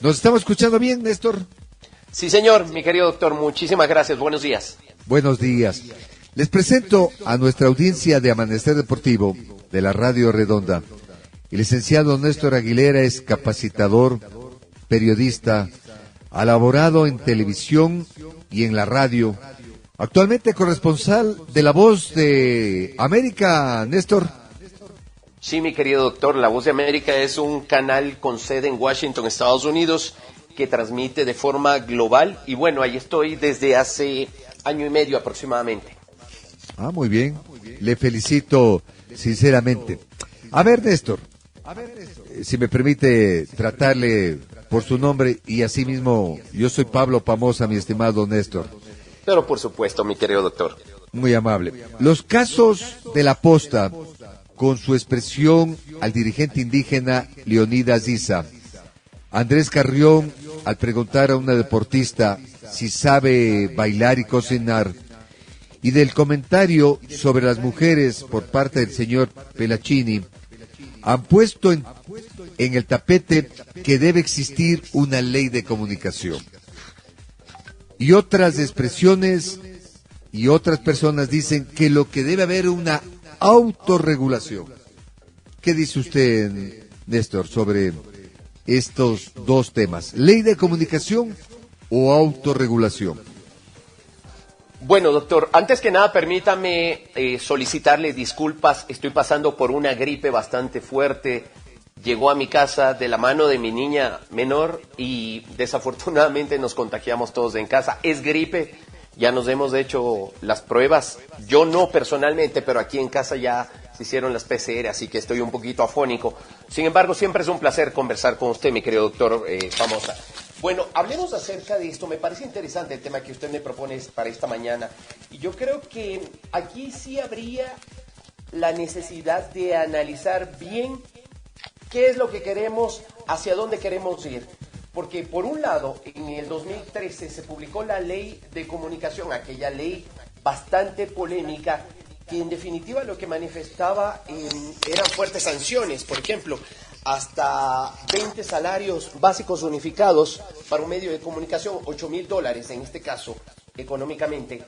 ¿Nos estamos escuchando bien, Néstor? Sí, señor, mi querido doctor, muchísimas gracias, buenos días. Buenos días. Les presento a nuestra audiencia de Amanecer Deportivo de la Radio Redonda. El licenciado Néstor Aguilera es capacitador, periodista, ha laborado en televisión y en la radio. Actualmente corresponsal de La Voz de América, Néstor. Sí, mi querido doctor, La Voz de América es un canal con sede en Washington, Estados Unidos, que transmite de forma global y bueno, ahí estoy desde hace año y medio aproximadamente. Muy bien, le felicito sinceramente. A ver, Néstor, si me permite tratarle por su nombre y asimismo, yo soy Pablo Pamoza, mi estimado Néstor. Pero por supuesto, mi querido doctor. Muy amable. Los casos de la posta, con su expresión al dirigente indígena Leonidas Issa, Andrés Carrión, al preguntar a una deportista si sabe bailar y cocinar, y del comentario sobre las mujeres por parte del señor Pelaccini, han puesto en el tapete que debe existir una ley de comunicación. Y otras expresiones y otras personas dicen que lo que debe haber una autorregulación. ¿Qué dice usted, Néstor, sobre estos dos temas? ¿Ley de comunicación o autorregulación? Bueno, doctor, antes que nada permítame solicitarle disculpas. Estoy pasando por una gripe bastante fuerte. Llegó a mi casa de la mano de mi niña menor y desafortunadamente nos contagiamos todos en casa. Es gripe, ya nos hemos hecho las pruebas. Yo no personalmente, pero aquí en casa ya se hicieron las PCR, así que estoy un poquito afónico. Sin embargo, siempre es un placer conversar con usted, mi querido doctor Pamoza. Bueno, hablemos acerca de esto. Me parece interesante el tema que usted me propone para esta mañana. Y yo creo que aquí sí habría la necesidad de analizar bien qué es lo que queremos, hacia dónde queremos ir. Porque por un lado, en el 2013 se publicó la ley de comunicación, aquella ley bastante polémica, que en definitiva lo que manifestaba eran fuertes sanciones. Por ejemplo, hasta 20 salarios básicos unificados para un medio de comunicación, $8,000 en este caso, económicamente.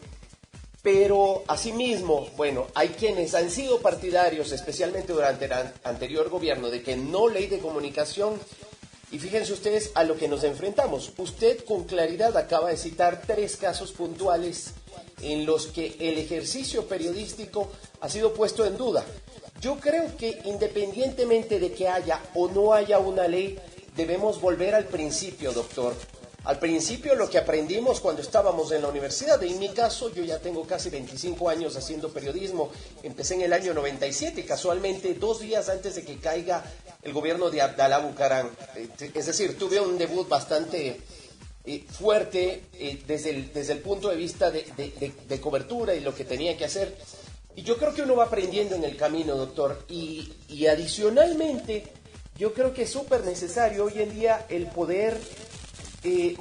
Pero asimismo, bueno, hay quienes han sido partidarios, especialmente durante el anterior gobierno, de que no ley de comunicación. Y fíjense ustedes a lo que nos enfrentamos. Usted con claridad acaba de citar 3 casos puntuales en los que el ejercicio periodístico ha sido puesto en duda. Yo creo que independientemente de que haya o no haya una ley, debemos volver al principio, doctor. Al principio lo que aprendimos cuando estábamos en la universidad. En mi caso, yo ya tengo casi 25 años haciendo periodismo. Empecé en el año 97, casualmente 2 días antes de que caiga el gobierno de Abdalá Bucaram. Es decir, tuve un debut bastante fuerte desde el punto de vista de cobertura y lo que tenía que hacer. Y yo creo que uno va aprendiendo en el camino, doctor. Y adicionalmente, yo creo que es súper necesario hoy en día el poder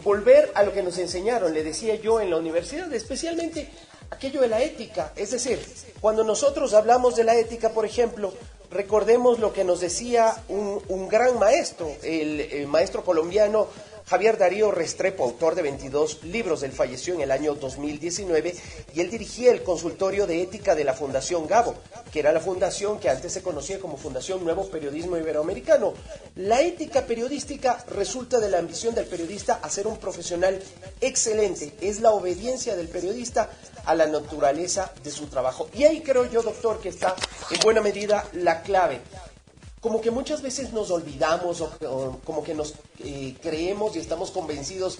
volver a lo que nos enseñaron, le decía yo, en la universidad, especialmente aquello de la ética. Es decir, cuando nosotros hablamos de la ética, por ejemplo, recordemos lo que nos decía un gran maestro, el maestro colombiano Javier Darío Restrepo, autor de 22 libros. Él falleció en el año 2019 y él dirigía el consultorio de ética de la Fundación Gabo, que era la fundación que antes se conocía como Fundación Nuevo Periodismo Iberoamericano. La ética periodística resulta de la ambición del periodista a ser un profesional excelente. Es la obediencia del periodista a la naturaleza de su trabajo. Y ahí creo yo, doctor, que está en buena medida la clave. Como que muchas veces nos olvidamos o como que nos creemos y estamos convencidos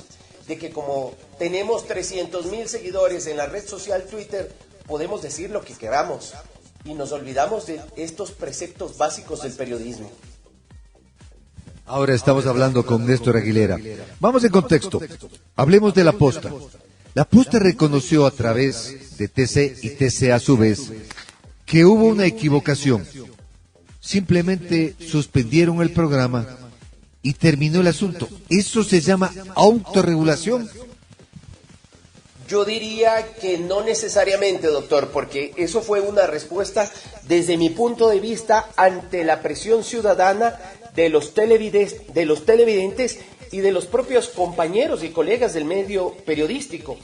de que como tenemos 300,000 seguidores en la red social Twitter, podemos decir lo que queramos y nos olvidamos de estos preceptos básicos del periodismo. Ahora estamos hablando con Néstor Aguilera. Vamos en contexto. Hablemos de la posta. La posta reconoció a través de TC y TC a su vez que hubo una equivocación. Simplemente suspendieron el programa y terminó el asunto. ¿Eso se llama autorregulación? Yo diría que no necesariamente, doctor, porque eso fue una respuesta desde mi punto de vista ante la presión ciudadana de los televidentes y de los propios compañeros y colegas del medio periodístico.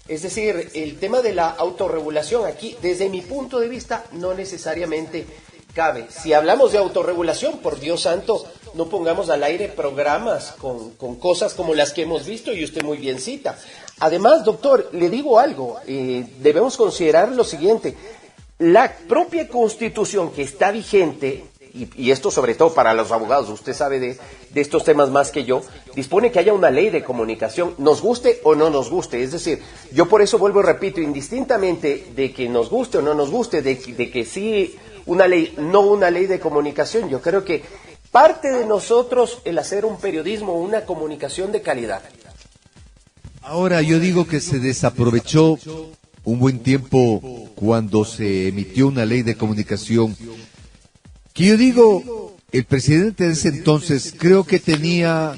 Es decir, el tema de la autorregulación aquí, desde mi punto de vista, no necesariamente cabe. Si hablamos de autorregulación, por Dios santo, no pongamos al aire programas con cosas como las que hemos visto y usted muy bien cita. Además, doctor, le digo algo, debemos considerar lo siguiente, la propia Constitución que está vigente, y esto sobre todo para los abogados, usted sabe de estos temas más que yo, dispone que haya una ley de comunicación, nos guste o no nos guste. Es decir, yo por eso vuelvo y repito, indistintamente de que nos guste o no nos guste, de que sí una ley, no una ley de comunicación, yo creo que parte de nosotros el hacer un periodismo, una comunicación de calidad. Ahora yo digo que se desaprovechó un buen tiempo cuando se emitió una ley de comunicación, que yo digo, el presidente de ese entonces creo que tenía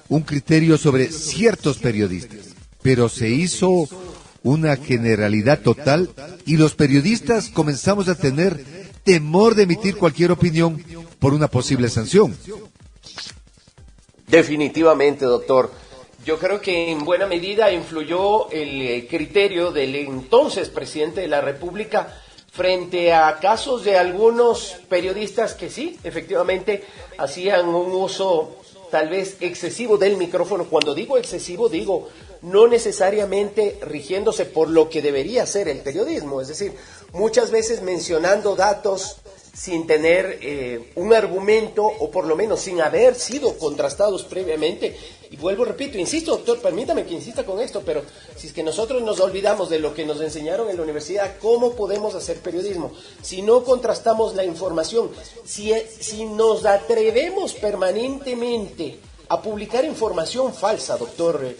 un criterio sobre ciertos periodistas, pero se hizo una generalidad total y los periodistas comenzamos a tener temor de emitir cualquier opinión por una posible sanción. Definitivamente, doctor. Yo creo que en buena medida influyó el criterio del entonces presidente de la República frente a casos de algunos periodistas que sí, efectivamente, hacían un uso tal vez excesivo del micrófono. Cuando digo excesivo, digo no necesariamente rigiéndose por lo que debería ser el periodismo, es decir, muchas veces mencionando datos sin tener un argumento o por lo menos sin haber sido contrastados previamente. Y vuelvo, repito, insisto, doctor, permítame que insista con esto, pero si es que nosotros nos olvidamos de lo que nos enseñaron en la universidad, ¿cómo podemos hacer periodismo? Si no contrastamos la información, si nos atrevemos permanentemente a publicar información falsa, doctor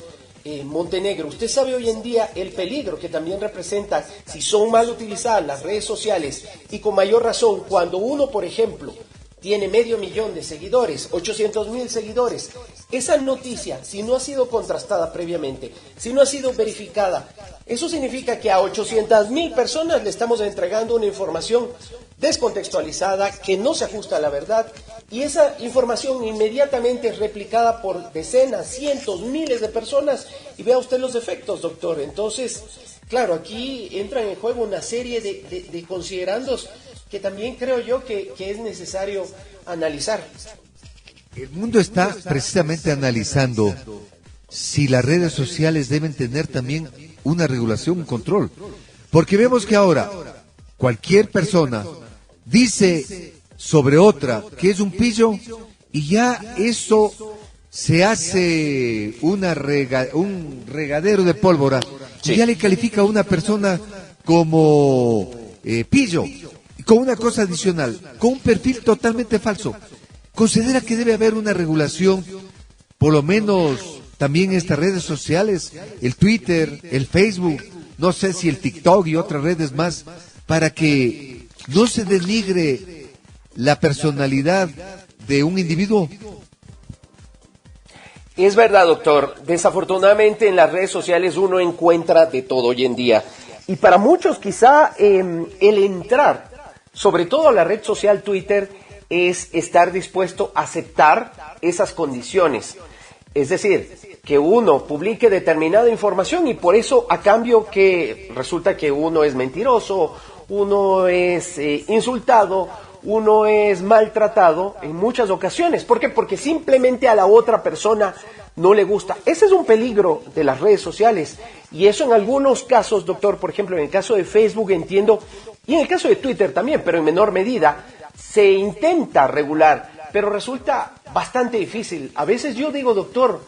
Montenegro, usted sabe hoy en día el peligro que también representa si son mal utilizadas las redes sociales y con mayor razón cuando uno, por ejemplo, tiene 500,000 de seguidores, 800,000 seguidores. Esa noticia, si no ha sido contrastada previamente, si no ha sido verificada, eso significa que a 800,000 personas le estamos entregando una información descontextualizada, que no se ajusta a la verdad, y esa información inmediatamente es replicada por decenas, cientos, miles de personas, y vea usted los efectos, doctor. Entonces, claro, aquí entran en juego una serie de considerandos que también creo yo que es necesario analizar. El mundo está precisamente analizando si las redes sociales deben tener también una regulación, un control. Porque vemos que ahora cualquier persona dice sobre otra que es un pillo y ya eso se hace un regadero de pólvora y ya le califica a una persona como pillo. Con una cosa adicional, con un perfil totalmente falso. ¿Considera que debe haber una regulación, por lo menos también en estas redes sociales, el Twitter, el Facebook, no sé si el TikTok y otras redes más, para que no se denigre la personalidad de un individuo? Es verdad, doctor. Desafortunadamente en las redes sociales uno encuentra de todo hoy en día. Y para muchos quizá el entrar sobre todo la red social Twitter, es estar dispuesto a aceptar esas condiciones. Es decir, que uno publique determinada información y por eso a cambio que resulta que uno es mentiroso, uno es insultado, uno es maltratado en muchas ocasiones. ¿Por qué? Porque simplemente a la otra persona no le gusta. Ese es un peligro de las redes sociales. Y eso en algunos casos, doctor, por ejemplo, en el caso de Facebook entiendo, y en el caso de Twitter también, pero en menor medida, se intenta regular, pero resulta bastante difícil. A veces yo digo, doctor,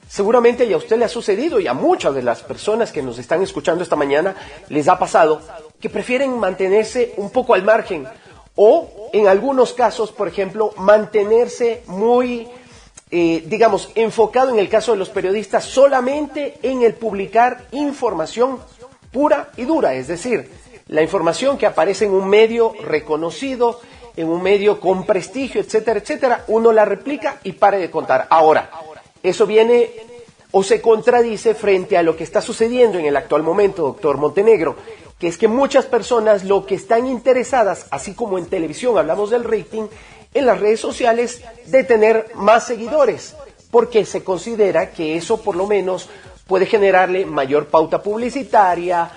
seguramente y a usted le ha sucedido y a muchas de las personas que nos están escuchando esta mañana les ha pasado, que prefieren mantenerse un poco al margen o en algunos casos, por ejemplo, mantenerse muy, enfocado en el caso de los periodistas solamente en el publicar información pura y dura, es decir, la información que aparece en un medio reconocido, en un medio con prestigio, etcétera, etcétera, uno la replica y pare de contar. Ahora, eso viene o se contradice frente a lo que está sucediendo en el actual momento, doctor Montenegro, que es que muchas personas lo que están interesadas, así como en televisión hablamos del rating, en las redes sociales de tener más seguidores. porque se considera que eso por lo menos puede generarle mayor pauta publicitaria,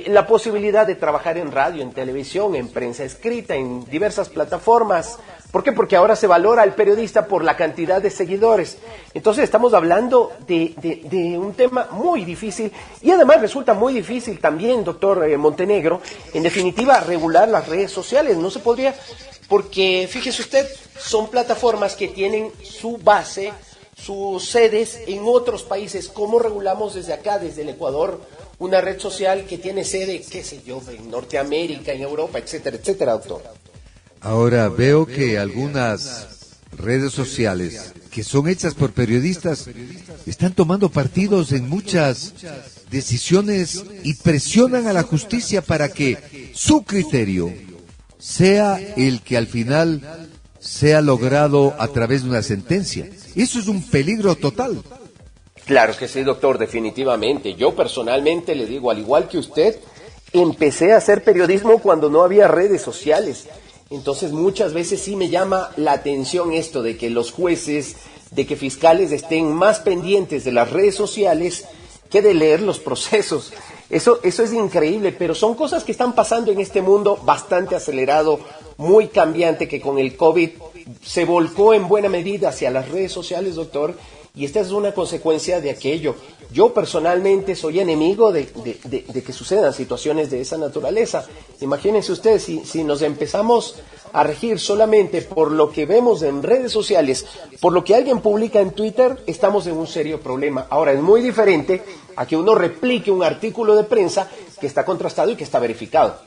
la posibilidad de trabajar en radio, en televisión, en prensa escrita, en diversas plataformas. ¿Por qué? Porque ahora se valora al periodista por la cantidad de seguidores. Entonces estamos hablando de un tema muy difícil y además resulta muy difícil también, doctor Montenegro, en definitiva regular las redes sociales. No se podría, porque fíjese usted, son plataformas que tienen su base, sus sedes en otros países. ¿Cómo regulamos desde acá, desde el Ecuador, una red social que tiene sede, qué sé yo, en Norteamérica, en Europa, etcétera, etcétera, doctor? Ahora veo que algunas redes sociales que son hechas por periodistas están tomando partidos en muchas decisiones y presionan a la justicia para que su criterio sea el que al final sea logrado a través de una sentencia. Eso es un peligro total. Claro que sí, doctor, definitivamente. Yo personalmente le digo, al igual que usted, empecé a hacer periodismo cuando no había redes sociales. Entonces muchas veces sí me llama la atención esto de que los jueces, de que fiscales estén más pendientes de las redes sociales que de leer los procesos. Eso es increíble, pero son cosas que están pasando en este mundo bastante acelerado, muy cambiante, que con el COVID se volcó en buena medida hacia las redes sociales, doctor, y esta es una consecuencia de aquello. Yo personalmente soy enemigo de que sucedan situaciones de esa naturaleza. Imagínense ustedes, si nos empezamos a regir solamente por lo que vemos en redes sociales, por lo que alguien publica en Twitter, estamos en un serio problema. Ahora, es muy diferente a que uno replique un artículo de prensa que está contrastado y que está verificado.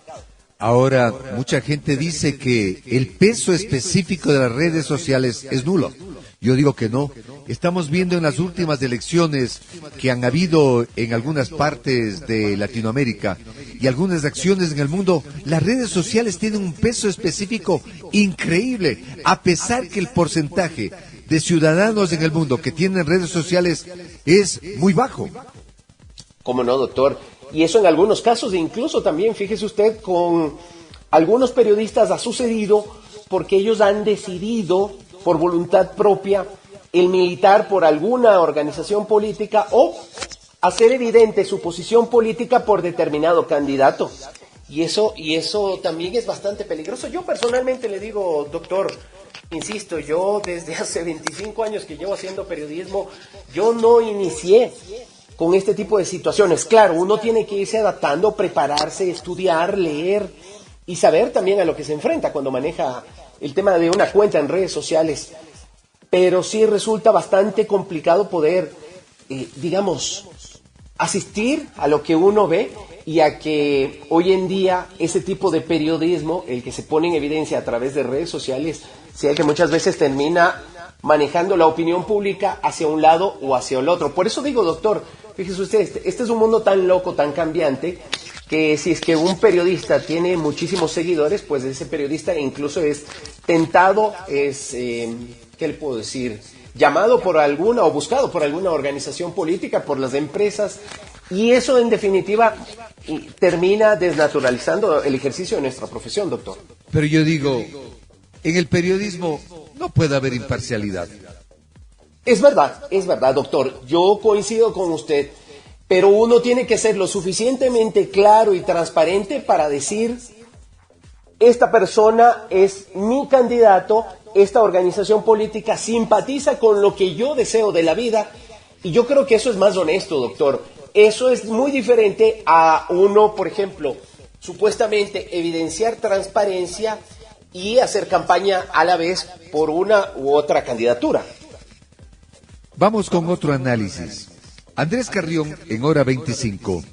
Ahora, mucha gente dice que el peso específico de las redes sociales es nulo. Yo digo que no. Estamos viendo en las últimas elecciones que han habido en algunas partes de Latinoamérica y algunas acciones en el mundo, las redes sociales tienen un peso específico increíble, a pesar que el porcentaje de ciudadanos en el mundo que tienen redes sociales es muy bajo. ¿Cómo no, doctor? Y eso en algunos casos, incluso también, fíjese usted, con algunos periodistas ha sucedido porque ellos han decidido por voluntad propia el militar por alguna organización política o hacer evidente su posición política por determinado candidato. Y eso también es bastante peligroso. Yo personalmente le digo, doctor, insisto, yo desde hace 25 años que llevo haciendo periodismo, yo no inicié con este tipo de situaciones. Claro, uno tiene que irse adaptando, prepararse, estudiar, leer y saber también a lo que se enfrenta cuando maneja el tema de una cuenta en redes sociales. Pero sí resulta bastante complicado poder, asistir a lo que uno ve y a que hoy en día ese tipo de periodismo, el que se pone en evidencia a través de redes sociales, sea el que muchas veces termina manejando la opinión pública hacia un lado o hacia el otro. Por eso digo, doctor, fíjese usted, este es un mundo tan loco, tan cambiante, que si es que un periodista tiene muchísimos seguidores, pues ese periodista incluso es tentado, ¿qué le puedo decir? Llamado por alguna o buscado por alguna organización política, por las empresas, y eso en definitiva termina desnaturalizando el ejercicio de nuestra profesión, doctor. Pero yo digo, en el periodismo no puede haber imparcialidad. Es verdad, doctor, yo coincido con usted. Pero uno tiene que ser lo suficientemente claro y transparente para decir, esta persona es mi candidato, esta organización política simpatiza con lo que yo deseo de la vida, y yo creo que eso es más honesto, doctor. Eso es muy diferente a uno, por ejemplo, supuestamente evidenciar transparencia y hacer campaña a la vez por una u otra candidatura. Vamos con otro análisis. Andrés Carrión, en Hora 25,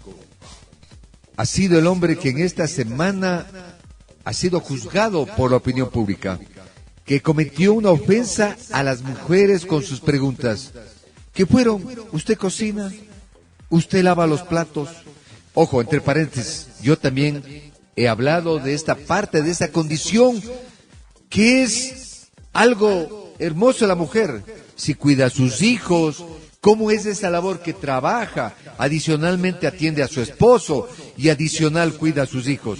ha sido el hombre que en esta semana ha sido juzgado por la opinión pública, que cometió una ofensa a las mujeres con sus preguntas, que fueron, ¿usted cocina? ¿Usted lava los platos? Ojo, entre paréntesis, yo también he hablado de esta parte, de esa condición, que es algo hermoso de la mujer, si cuida a sus hijos, cómo es esa labor que trabaja, adicionalmente atiende a su esposo y adicional cuida a sus hijos.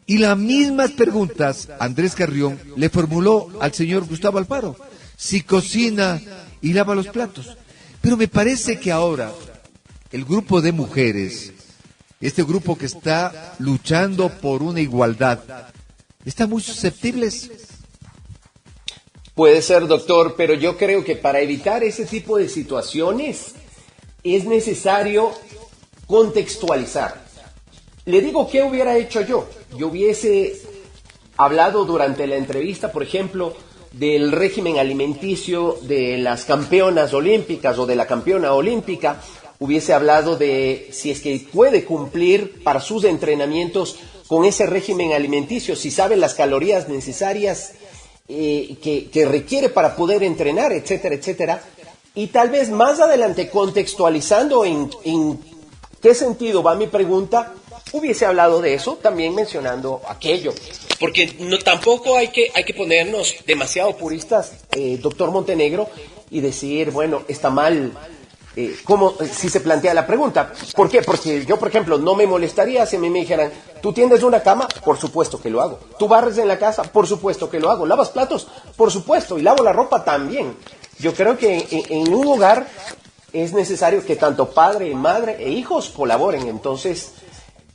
Y las mismas preguntas Andrés Carrión le formuló al señor Gustavo Alfaro. Si cocina y lava los platos. Pero me parece que ahora el grupo de mujeres, este grupo que está luchando por una igualdad, están muy susceptibles. Puede ser, doctor, pero yo creo que para evitar ese tipo de situaciones es necesario contextualizar. Le digo, ¿qué hubiera hecho yo? Yo hubiese hablado durante la entrevista, por ejemplo, del régimen alimenticio de las campeonas olímpicas o de la campeona olímpica. Hubiese hablado de si es que puede cumplir para sus entrenamientos con ese régimen alimenticio, si sabe las calorías necesarias que requiere para poder entrenar, etcétera, etcétera. Y tal vez más adelante, contextualizando en qué sentido va mi pregunta, hubiese hablado de eso, también mencionando aquello. Porque no, tampoco hay que ponernos demasiado puristas, doctor Montenegro, y decir, bueno, está mal, como si se plantea la pregunta. ¿Por qué? Porque yo, por ejemplo, no me molestaría si a mí me dijeran, ¿tú tiendes una cama? Por supuesto que lo hago. ¿Tú barres en la casa? Por supuesto que lo hago. ¿Lavas platos? Por supuesto. Y lavo la ropa también. Yo creo que en un hogar es necesario que tanto padre, madre e hijos colaboren. Entonces,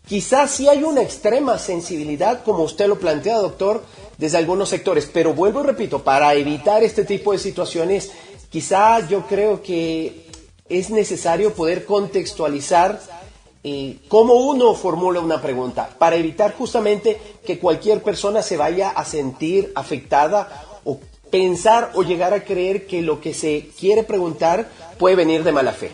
quizás sí hay una extrema sensibilidad, como usted lo plantea, doctor, desde algunos sectores. Pero vuelvo y repito, para evitar este tipo de situaciones, quizá yo creo que es necesario poder contextualizar cómo uno formula una pregunta, para evitar justamente que cualquier persona se vaya a sentir afectada o pensar o llegar a creer que lo que se quiere preguntar puede venir de mala fe.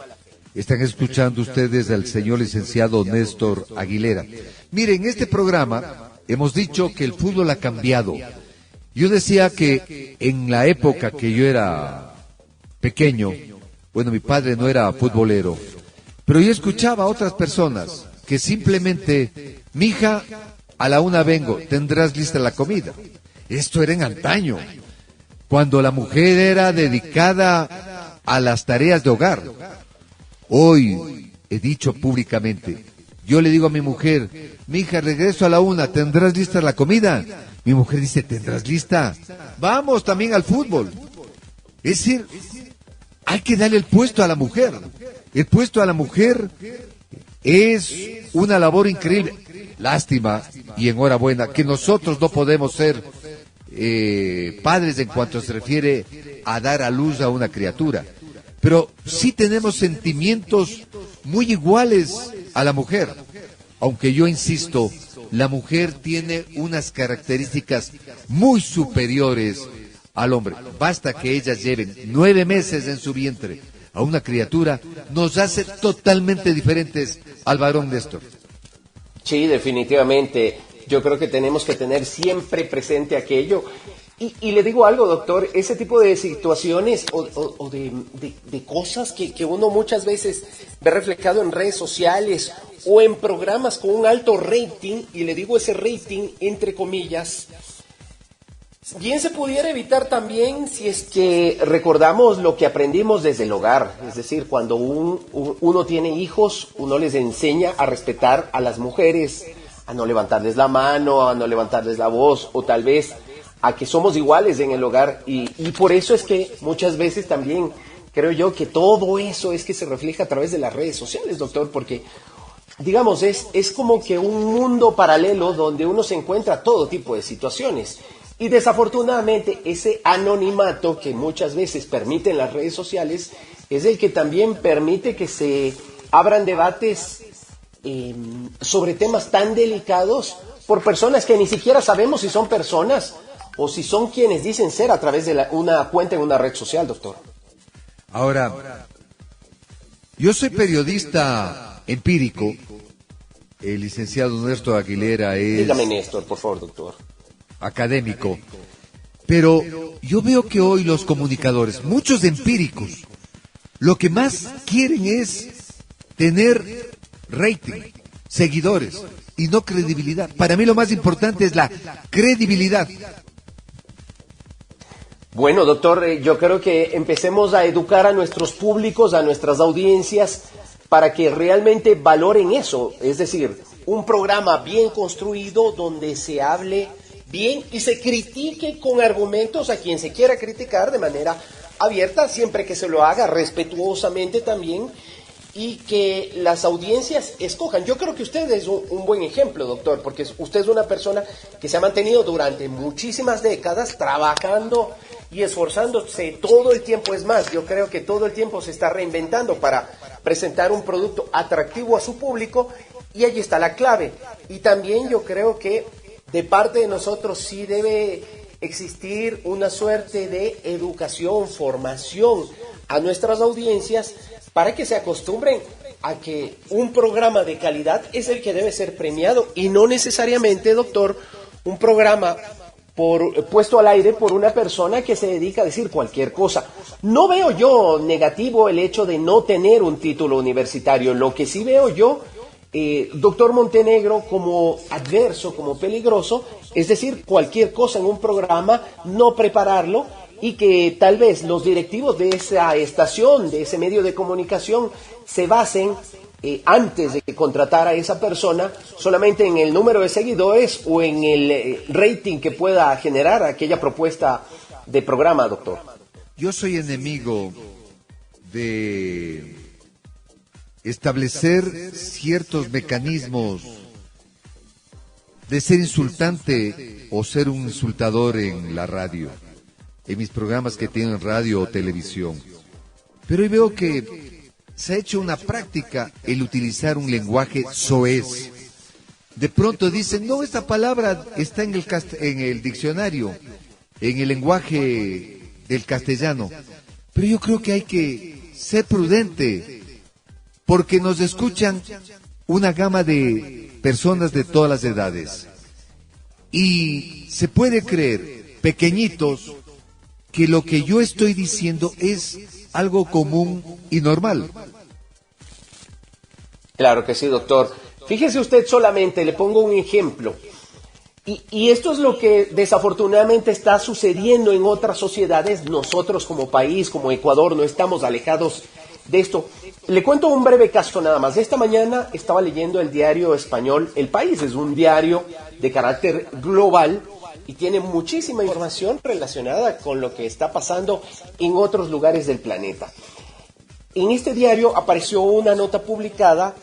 Están escuchando ustedes al señor licenciado Néstor Aguilera. Miren, en este programa hemos dicho que el fútbol ha cambiado. Yo decía que en la época que yo era pequeño, bueno, mi padre no era futbolero, pero yo escuchaba a otras personas que simplemente, mija, a la 1 vengo, tendrás lista la comida. Esto era en antaño, cuando la mujer era dedicada a las tareas de hogar. Hoy he dicho públicamente, yo le digo a mi mujer, mija, regreso a la 1, ¿tendrás lista la comida? Mi mujer dice, ¿tendrás lista? Vamos también al fútbol. Es decir, hay que darle el puesto a la mujer. El puesto a la mujer es una labor increíble. Lástima y enhorabuena que nosotros no podemos ser padres en cuanto se refiere a dar a luz a una criatura. Pero sí tenemos sentimientos muy iguales a la mujer. Aunque yo insisto, la mujer tiene unas características muy superiores al hombre. Basta que ellas lleven 9 meses en su vientre a una criatura, nos hace totalmente diferentes al varón, Néstor. Sí, definitivamente. Yo creo que tenemos que tener siempre presente aquello. Y le digo algo, doctor, ese tipo de situaciones o de cosas que uno muchas veces ve reflejado en redes sociales o en programas con un alto rating, y le digo ese rating entre comillas, bien se pudiera evitar también si es que recordamos lo que aprendimos desde el hogar. Es decir, cuando uno tiene hijos, uno les enseña a respetar a las mujeres, a no levantarles la mano, a no levantarles la voz, o tal vez a que somos iguales en el hogar. Y por eso es que muchas veces también creo yo que todo eso es que se refleja a través de las redes sociales, doctor, porque digamos, es como que un mundo paralelo donde uno se encuentra todo tipo de situaciones. Y desafortunadamente ese anonimato que muchas veces permiten las redes sociales es el que también permite que se abran debates sobre temas tan delicados por personas que ni siquiera sabemos si son personas o si son quienes dicen ser a través de una cuenta en una red social, doctor. Ahora, yo soy periodista empírico, el licenciado Néstor Aguilera es... Dígame, Néstor, por favor, doctor. Académico, pero yo veo que hoy los comunicadores, muchos empíricos, lo que más quieren es tener rating, seguidores y no credibilidad. Para mí lo más importante es la credibilidad. Bueno, doctor, yo creo que empecemos a educar a nuestros públicos, a nuestras audiencias, para que realmente valoren eso. Es decir, un programa bien construido donde se hable bien y se critique con argumentos a quien se quiera criticar de manera abierta siempre que se lo haga respetuosamente también y que las audiencias escojan. Yo creo que usted es un buen ejemplo, doctor, porque usted es una persona que se ha mantenido durante muchísimas décadas trabajando y esforzándose todo el tiempo. Es más, yo creo que todo el tiempo se está reinventando para presentar un producto atractivo a su público, y allí está la clave. Y también yo creo que de parte de nosotros sí debe existir una suerte de educación, formación a nuestras audiencias para que se acostumbren a que un programa de calidad es el que debe ser premiado y no necesariamente, doctor, un programa puesto al aire por una persona que se dedica a decir cualquier cosa. No veo yo negativo el hecho de no tener un título universitario. Lo que sí veo yo, doctor Montenegro, como adverso, como peligroso, es decir, cualquier cosa en un programa, no prepararlo, y que tal vez los directivos de esa estación, de ese medio de comunicación, se basen antes de contratar a esa persona solamente en el número de seguidores o en el rating que pueda generar aquella propuesta de programa, doctor. Yo soy enemigo de establecer ciertos mecanismos de ser insultante o ser un insultador en la radio, en mis programas que tienen radio o televisión. Pero hoy veo que se ha hecho una práctica el utilizar un lenguaje soez. De pronto dicen, no, esta palabra está en el diccionario, en el lenguaje del castellano. Pero yo creo que hay que ser prudente, porque nos escuchan una gama de personas de todas las edades. Y se puede creer, pequeñitos, que lo que yo estoy diciendo es algo común y normal. Claro que sí, doctor. Fíjese usted solamente, le pongo un ejemplo. Y esto es lo que desafortunadamente está sucediendo en otras sociedades. Nosotros como país, como Ecuador, no estamos alejados de esto. Le cuento un breve caso nada más. Esta mañana estaba leyendo el diario español El País. Es un diario de carácter global y tiene muchísima información relacionada con lo que está pasando en otros lugares del planeta. En este diario apareció una nota publicada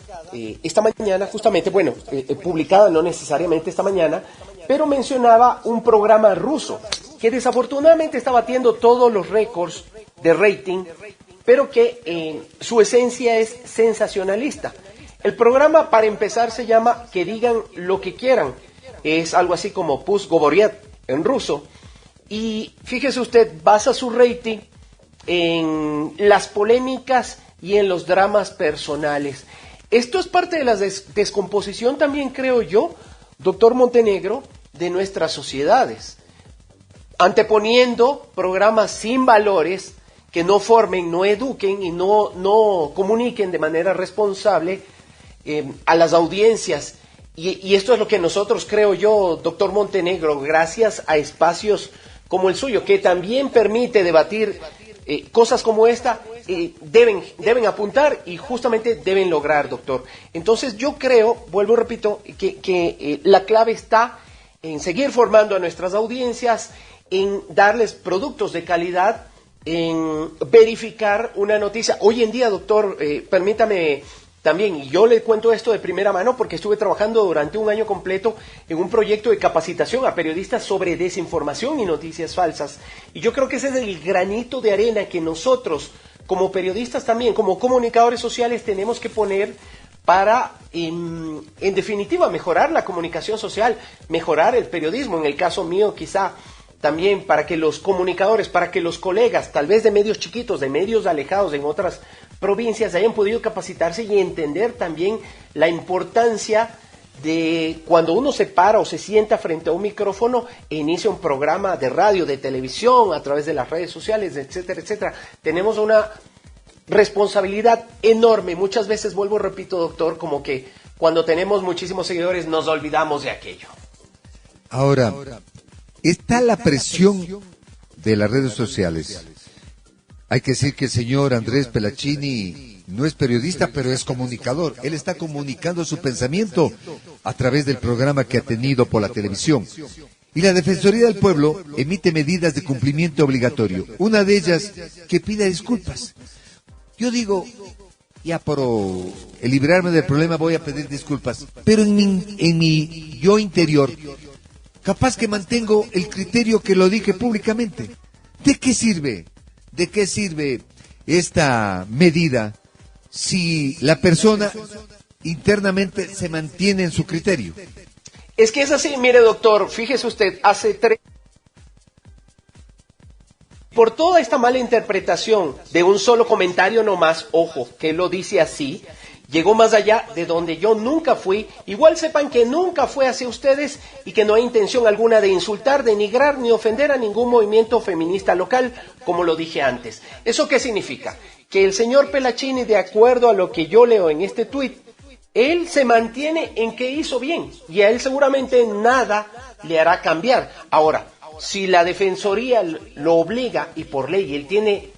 esta mañana, justamente, publicada no necesariamente esta mañana, pero mencionaba un programa ruso que desafortunadamente está batiendo todos los récords de rating, pero que su esencia es sensacionalista. El programa, para empezar, se llama Que digan lo que quieran. Es algo así como Pus Govoriat en ruso. Y fíjese usted, basa su rating en las polémicas y en los dramas personales. Esto es parte de la descomposición también, creo yo, doctor Montenegro, de nuestras sociedades. Anteponiendo programas sin valores que no formen, no eduquen y no comuniquen de manera responsable a las audiencias. Y esto es lo que nosotros, creo yo, doctor Montenegro, gracias a espacios como el suyo, que también permite debatir cosas como esta, deben apuntar y justamente deben lograr, doctor. Entonces yo creo, vuelvo y repito, que la clave está en seguir formando a nuestras audiencias, en darles productos de calidad, en verificar una noticia. Hoy en día, doctor, permítame también, y yo le cuento esto de primera mano porque estuve trabajando durante un año completo en un proyecto de capacitación a periodistas sobre desinformación y noticias falsas. Y yo creo que ese es el granito de arena que nosotros, como periodistas también, como comunicadores sociales, tenemos que poner para, en definitiva, mejorar la comunicación social, mejorar el periodismo. En el caso mío, quizá también para que los comunicadores, para que los colegas, tal vez de medios chiquitos, de medios alejados en otras provincias, hayan podido capacitarse y entender también la importancia de cuando uno se para o se sienta frente a un micrófono e inicia un programa de radio, de televisión, a través de las redes sociales, etcétera, etcétera. Tenemos una responsabilidad enorme. Muchas veces, vuelvo, repito, doctor, como que cuando tenemos muchísimos seguidores nos olvidamos de aquello. Ahora, está la presión de las redes sociales. Hay que decir que el señor Andrés Pelaccini no es periodista, pero es comunicador. Él está comunicando su pensamiento a través del programa que ha tenido por la televisión. Y la Defensoría del Pueblo emite medidas de cumplimiento obligatorio. Una de ellas, que pida disculpas. Yo digo, ya por librarme del problema voy a pedir disculpas. Pero en mi yo interior, capaz que mantengo el criterio que lo dije públicamente. ¿De qué sirve? ¿De qué sirve esta medida si la persona internamente se mantiene en su criterio? Es que es así, mire doctor, fíjese usted, por toda esta mala interpretación de un solo comentario nomás, ojo, que lo dice así, llegó más allá de donde yo nunca fui. Igual sepan que nunca fue hacia ustedes y que no hay intención alguna de insultar, denigrar ni ofender a ningún movimiento feminista local, como lo dije antes. ¿Eso qué significa? Que el señor Pelachini, de acuerdo a lo que yo leo en este tuit, él se mantiene en que hizo bien y a él seguramente nada le hará cambiar. Ahora, si la Defensoría lo obliga y por ley él tiene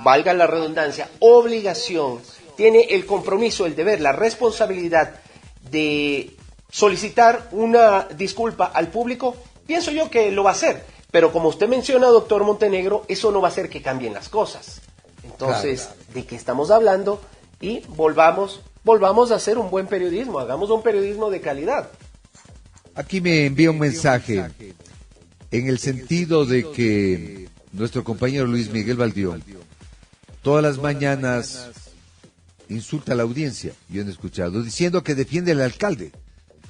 valga la redundancia, obligación, tiene el compromiso, el deber, la responsabilidad de solicitar una disculpa al público, pienso yo que lo va a hacer. Pero como usted menciona, doctor Montenegro, eso no va a hacer que cambien las cosas. Entonces, claro, ¿de qué estamos hablando? Y volvamos a hacer un buen periodismo, hagamos un periodismo de calidad. Aquí me envía un mensaje en el sentido de que nuestro compañero Luis Miguel Valdión todas las mañanas insulta a la audiencia, yo he escuchado, diciendo que defiende al alcalde.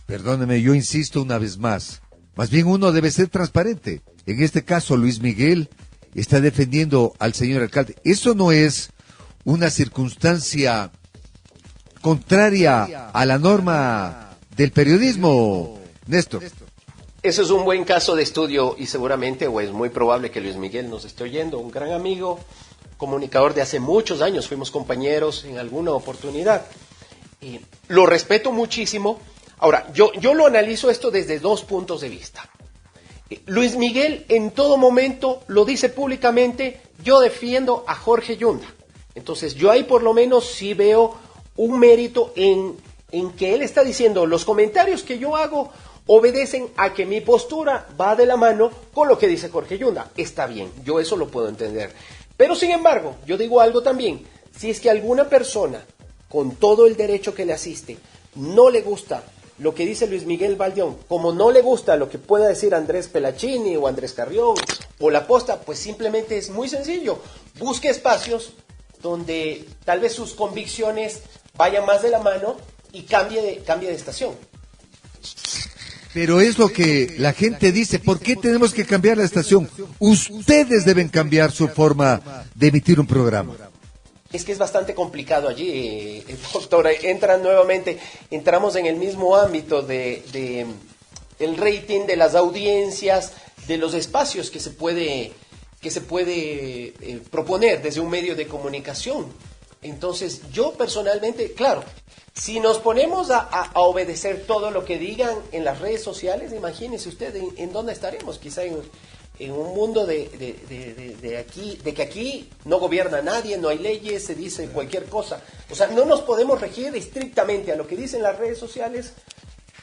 Perdóneme, yo insisto una vez más bien uno debe ser transparente. En este caso, Luis Miguel está defendiendo al señor alcalde. Eso no es una circunstancia contraria a la norma del periodismo, Néstor. Eso es un buen caso de estudio y seguramente, o es muy probable que Luis Miguel nos esté oyendo, un gran amigo, comunicador de hace muchos años, fuimos compañeros en alguna oportunidad. Y lo respeto muchísimo. Ahora, yo lo analizo esto desde dos puntos de vista. Luis Miguel en todo momento lo dice públicamente, yo defiendo a Jorge Yunda. Entonces yo ahí por lo menos sí veo un mérito en que él está diciendo, los comentarios que yo hago obedecen a que mi postura va de la mano con lo que dice Jorge Yunda. Está bien, yo eso lo puedo entender. Pero sin embargo, yo digo algo también, si es que alguna persona, con todo el derecho que le asiste, no le gusta lo que dice Luis Miguel Valdión, como no le gusta lo que pueda decir Andrés Pelachini o Andrés Carrión o La Posta, pues simplemente es muy sencillo. Busque espacios donde tal vez sus convicciones vayan más de la mano y cambie de estación. Pero es lo que la gente dice, ¿por qué tenemos que cambiar la estación? Ustedes deben cambiar su forma de emitir un programa. Es que es bastante complicado allí, doctor. Entramos en el mismo ámbito de el rating, de las audiencias, de los espacios que se puede proponer desde un medio de comunicación. Entonces, yo personalmente, claro, si nos ponemos a obedecer todo lo que digan en las redes sociales, imagínese usted en dónde estaremos, quizá en un mundo de que aquí no gobierna nadie, no hay leyes, se dice cualquier cosa. O sea, no nos podemos regir estrictamente a lo que dicen las redes sociales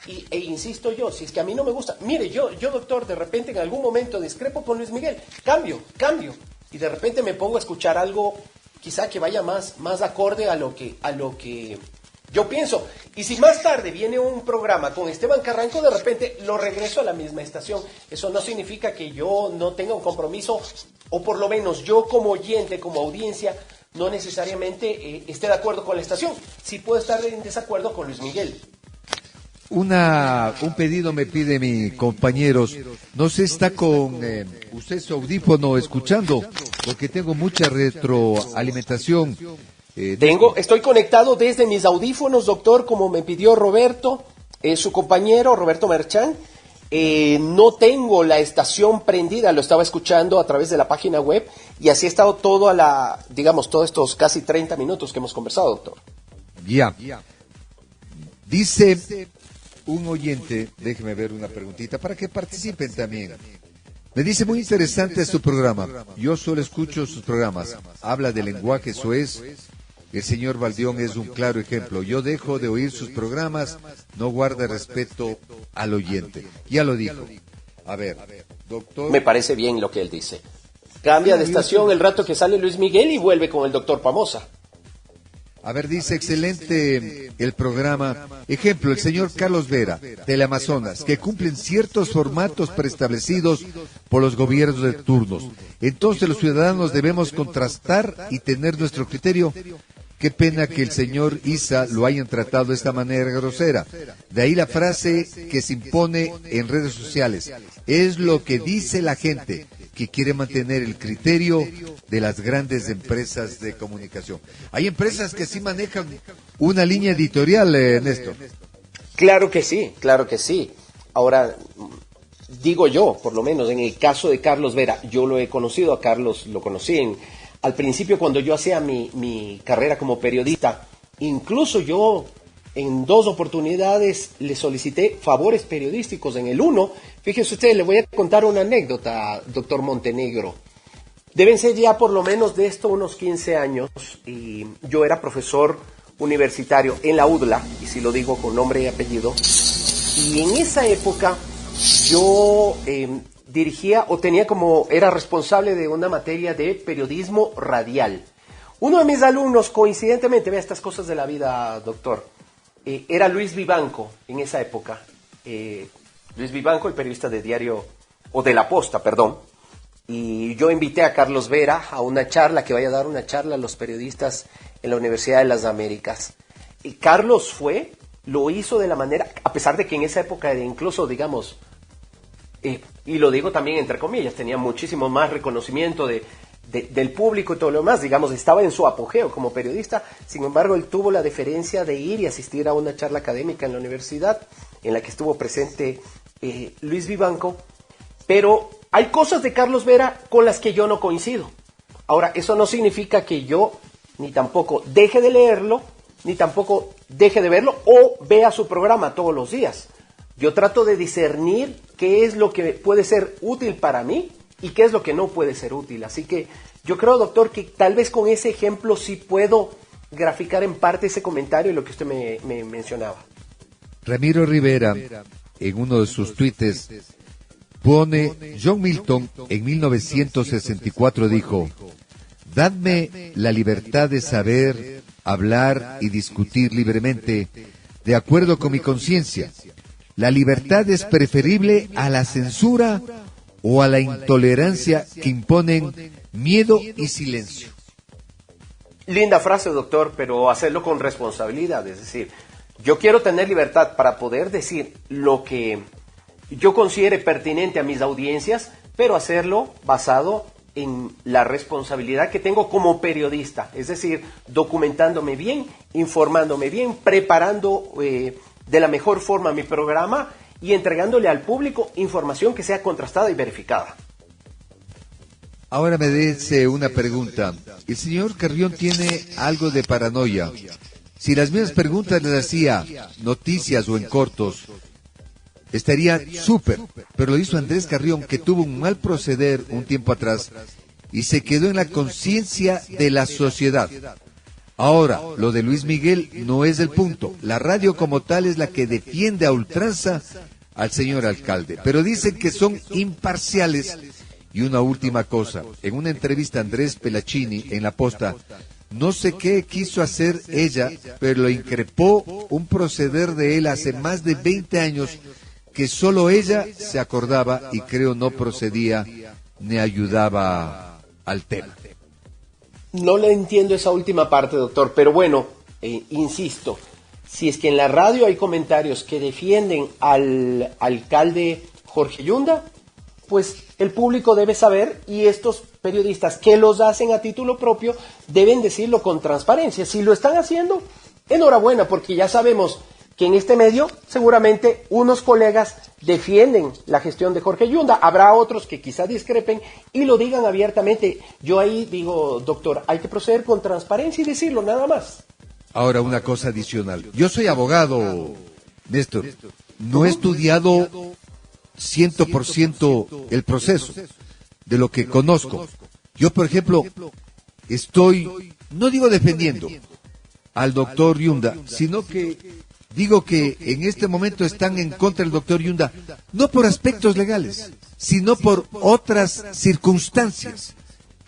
e insisto yo, si es que a mí no me gusta, mire, yo doctor, de repente en algún momento discrepo con Luis Miguel, cambio, y de repente me pongo a escuchar algo quizá que vaya más acorde a lo que yo pienso. Y si más tarde viene un programa con Esteban Carranco, de repente lo regreso a la misma estación. Eso no significa que yo no tenga un compromiso, o por lo menos yo como oyente, como audiencia, no necesariamente esté de acuerdo con la estación. Sí puedo estar en desacuerdo con Luis Miguel. Un pedido me pide mi compañeros. No sé, está con usted su audífono escuchando, porque tengo mucha retroalimentación. Estoy conectado desde mis audífonos, doctor, como me pidió Roberto, su compañero, Roberto Merchán. No tengo la estación prendida, lo estaba escuchando a través de la página web y así he estado todos estos casi 30 minutos que hemos conversado, doctor. Ya. Dice un oyente, déjeme ver una preguntita para que participen también. Me dice, muy interesante su programa. Yo solo escucho sus programas. Habla de lenguaje soez. El señor Valdión es un claro ejemplo. Yo dejo de oír sus programas, no guarda respeto al oyente. Ya lo dijo. A ver, doctor. Me parece bien lo que él dice. Cambia de estación el rato que sale Luis Miguel y vuelve con el doctor Pamoza. A ver, dice, excelente el programa. Ejemplo, el señor Carlos Vera, Teleamazonas, que cumplen ciertos formatos preestablecidos por los gobiernos de turnos. Entonces los ciudadanos debemos contrastar y tener nuestro criterio. Qué pena que el señor Isa lo hayan tratado de esta manera grosera. De ahí la frase que se impone en redes sociales. Es lo que dice la gente, que quiere mantener el criterio de las grandes empresas de comunicación. Hay empresas que sí manejan una línea editorial, Néstor. Claro que sí, claro que sí. Ahora, digo yo, por lo menos en el caso de Carlos Vera, yo lo he conocido, a Carlos lo conocí al principio cuando yo hacía mi carrera como periodista. Incluso yo en 2 oportunidades le solicité favores periodísticos. En el uno, fíjese usted, le voy a contar una anécdota, doctor Montenegro. Deben ser ya por lo menos de esto unos 15 años, y yo era profesor universitario en la UDLA, y si lo digo con nombre y apellido, y en esa época yo dirigía o era responsable de una materia de periodismo radial. Uno de mis alumnos, coincidentemente, vea estas cosas de la vida, doctor, era Luis Vivanco en esa época. Luis Vivanco, el periodista de Diario, o de La Posta, perdón. Y yo invité a Carlos Vera a una charla, que vaya a dar una charla a los periodistas en la Universidad de las Américas. Y Carlos lo hizo de la manera, a pesar de que en esa época incluso, digamos, y lo digo también entre comillas, tenía muchísimo más reconocimiento del público y todo lo demás, digamos, estaba en su apogeo como periodista. Sin embargo, él tuvo la deferencia de ir y asistir a una charla académica en la universidad, en la que estuvo presente Luis Vivanco, pero hay cosas de Carlos Vera con las que yo no coincido. Ahora, eso no significa que yo ni tampoco deje de leerlo, ni tampoco deje de verlo o vea su programa todos los días. Yo trato de discernir qué es lo que puede ser útil para mí y qué es lo que no puede ser útil. Así que yo creo, doctor, que tal vez con ese ejemplo sí puedo graficar en parte ese comentario y lo que usted me mencionaba. Ramiro Rivera, en uno de sus tweets, pone: John Milton en 1964 dijo: dadme la libertad de saber, hablar y discutir libremente, de acuerdo con mi conciencia. La libertad es preferible a la censura o a la intolerancia que imponen miedo y silencio. Linda frase, doctor, pero hacerlo con responsabilidad. Es decir, yo quiero tener libertad para poder decir lo que yo considere pertinente a mis audiencias, pero hacerlo basado en la responsabilidad que tengo como periodista. Es decir, documentándome bien, informándome bien, preparando de la mejor forma mi programa y entregándole al público información que sea contrastada y verificada. Ahora me dice una pregunta. El señor Carrión tiene algo de paranoia. Si las mismas preguntas les hacía noticias o en cortos, estaría súper. Pero lo hizo Andrés Carrión, que tuvo un mal proceder un tiempo atrás y se quedó en la conciencia de la sociedad. Ahora, lo de Luis Miguel no es el punto. La radio como tal es la que defiende a ultranza al señor alcalde, pero dicen que son imparciales. Y una última cosa, en una entrevista a Andrés Pelacini en La Posta, no sé qué quiso hacer ella, pero lo increpó un proceder de él hace más de 20 años que solo ella se acordaba y creo no procedía ni ayudaba al tema. No le entiendo esa última parte, doctor, pero bueno, insisto, si es que en la radio hay comentarios que defienden al alcalde Jorge Yunda, pues el público debe saber, y estos periodistas que los hacen a título propio deben decirlo con transparencia. Si lo están haciendo, enhorabuena, porque ya sabemos que en este medio seguramente unos colegas defienden la gestión de Jorge Yunda, habrá otros que quizá discrepen y lo digan abiertamente. Yo ahí digo, doctor, hay que proceder con transparencia y decirlo, nada más. Ahora, una cosa adicional. Yo soy abogado, Néstor. No he estudiado 100% el proceso de lo que conozco. Yo, por ejemplo, estoy, no digo defendiendo al doctor Yunda, sino que digo que en este momento están en contra del doctor Yunda, no por aspectos legales, sino por otras circunstancias.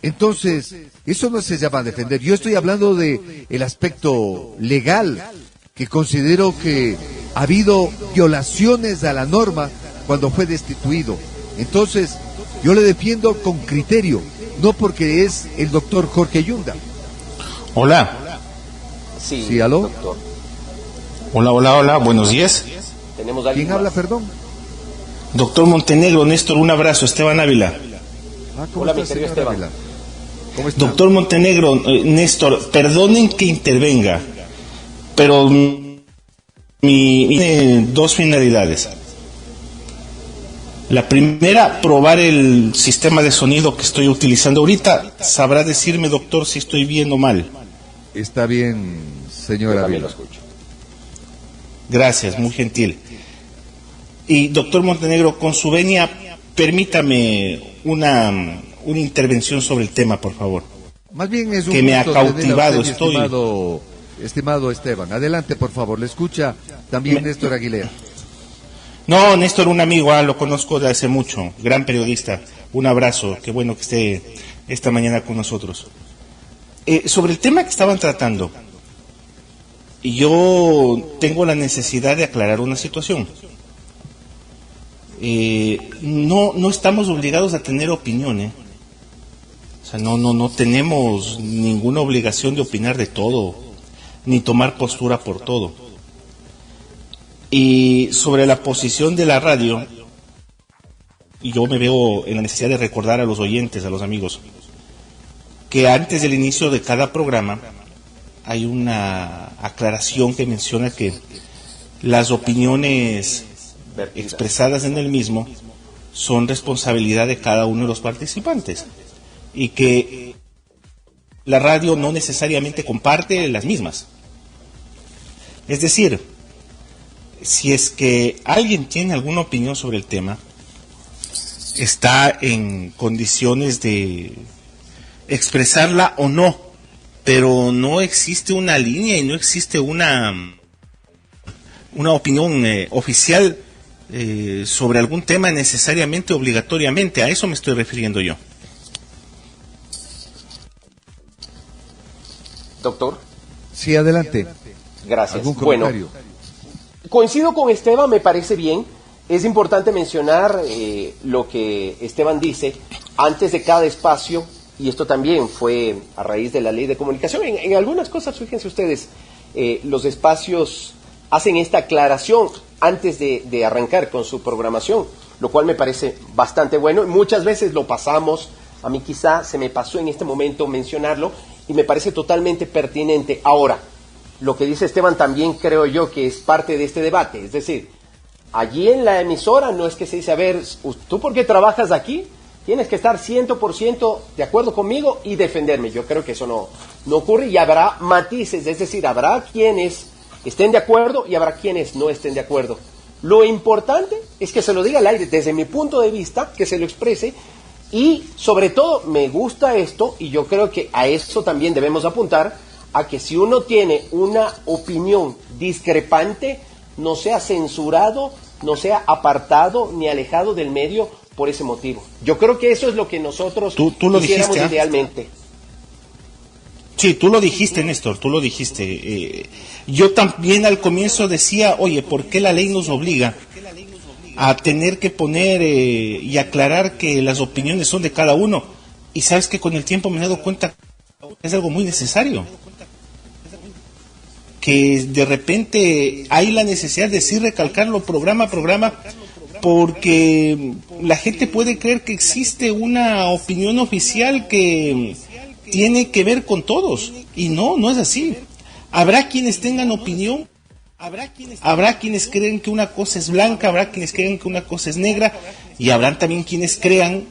Entonces, eso no se llama defender. Yo estoy hablando de el aspecto legal, que considero que ha habido violaciones a la norma cuando fue destituido. Entonces, yo le defiendo con criterio, no porque es el doctor Jorge Yunda. Hola. Sí, ¿aló? Doctor. Hola, buenos días. Tenemos a alguien ¿Quién habla, más. perdón? Doctor Montenegro, Néstor, un abrazo. Esteban Ávila. ¿Cómo Hola, está, mi querido señor Esteban. Ávila? ¿Cómo está? Doctor Montenegro, Néstor, perdonen que intervenga, pero tiene dos finalidades. La primera, probar el sistema de sonido que estoy utilizando ahorita. Sabrá decirme, doctor, si estoy bien o mal. Está bien, señor Yo también Ávila. lo escucho. Gracias, muy gentil. Y doctor Montenegro, con su venia, permítame una intervención sobre el tema, por favor. Más bien es un Que me ha gusto tenerla a cautivado, usted, estoy. estimado Esteban. Adelante, por favor. Le escucha también Néstor Aguilera. No, Néstor, un amigo, lo conozco de hace mucho, gran periodista. Un abrazo, qué bueno que esté esta mañana con nosotros. Sobre el tema que estaban tratando, yo tengo la necesidad de aclarar una situación. No estamos obligados a tener opinión, ¿eh? O sea, no tenemos ninguna obligación de opinar de todo, ni tomar postura por todo. Y sobre la posición de la radio, yo me veo en la necesidad de recordar a los oyentes, a los amigos, que antes del inicio de cada programa hay una aclaración que menciona que las opiniones expresadas en el mismo son responsabilidad de cada uno de los participantes y que la radio no necesariamente comparte las mismas. Es decir, si es que alguien tiene alguna opinión sobre el tema, está en condiciones de expresarla o no, pero no existe una línea y no existe una opinión oficial sobre algún tema necesariamente, obligatoriamente. A eso me estoy refiriendo yo. Doctor, Sí, adelante. gracias. ¿Algún Bueno, comentario? coincido con Esteban, me parece bien. Es importante mencionar lo que Esteban dice antes de cada espacio, y esto también fue a raíz de la ley de comunicación. En algunas cosas, fíjense ustedes, los espacios hacen esta aclaración antes de arrancar con su programación, lo cual me parece bastante bueno. Muchas veces lo pasamos, a mí quizá se me pasó en este momento mencionarlo, y me parece totalmente pertinente. Ahora, lo que dice Esteban también creo yo que es parte de este debate, es decir, allí en la emisora no es que se dice, a ver, ¿tú por qué trabajas aquí? Tienes que estar 100% de acuerdo conmigo y defenderme. Yo creo que eso no ocurre, y habrá matices, es decir, habrá quienes estén de acuerdo y habrá quienes no estén de acuerdo. Lo importante es que se lo diga al aire, desde mi punto de vista, que se lo exprese, y sobre todo me gusta esto, y yo creo que a eso también debemos apuntar, a que si uno tiene una opinión discrepante, no sea censurado, no sea apartado ni alejado del medio por ese motivo. Yo creo que eso es lo que nosotros Tú lo quisiéramos dijiste, idealmente. Sí, tú lo dijiste, Néstor, tú lo dijiste. Yo también al comienzo decía, oye, ¿por qué la ley nos obliga a tener que poner y aclarar que las opiniones son de cada uno? Y sabes que con el tiempo me he dado cuenta que es algo muy necesario. Que de repente hay la necesidad de sí recalcarlo programa a programa, porque la gente puede creer que existe una opinión oficial que tiene que ver con todos, y no es así. Habrá quienes tengan opinión, habrá quienes creen que una cosa es blanca, habrá quienes creen que una cosa es negra, y habrán también quienes crean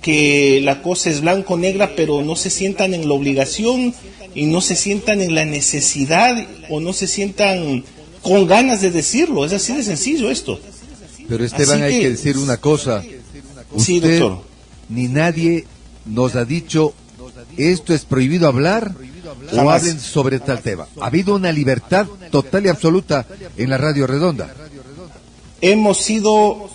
que la cosa es blanco o negra, pero no se sientan en la obligación y no se sientan en la necesidad o no se sientan con ganas de decirlo. Es así de sencillo esto. Pero Esteban, hay que decir una cosa. Sí, Usted doctor. ni nadie nos ha dicho esto es prohibido hablar o Jamás. hablen sobre tal tema. Ha habido una libertad total y absoluta en la Radio Redonda. Hemos sido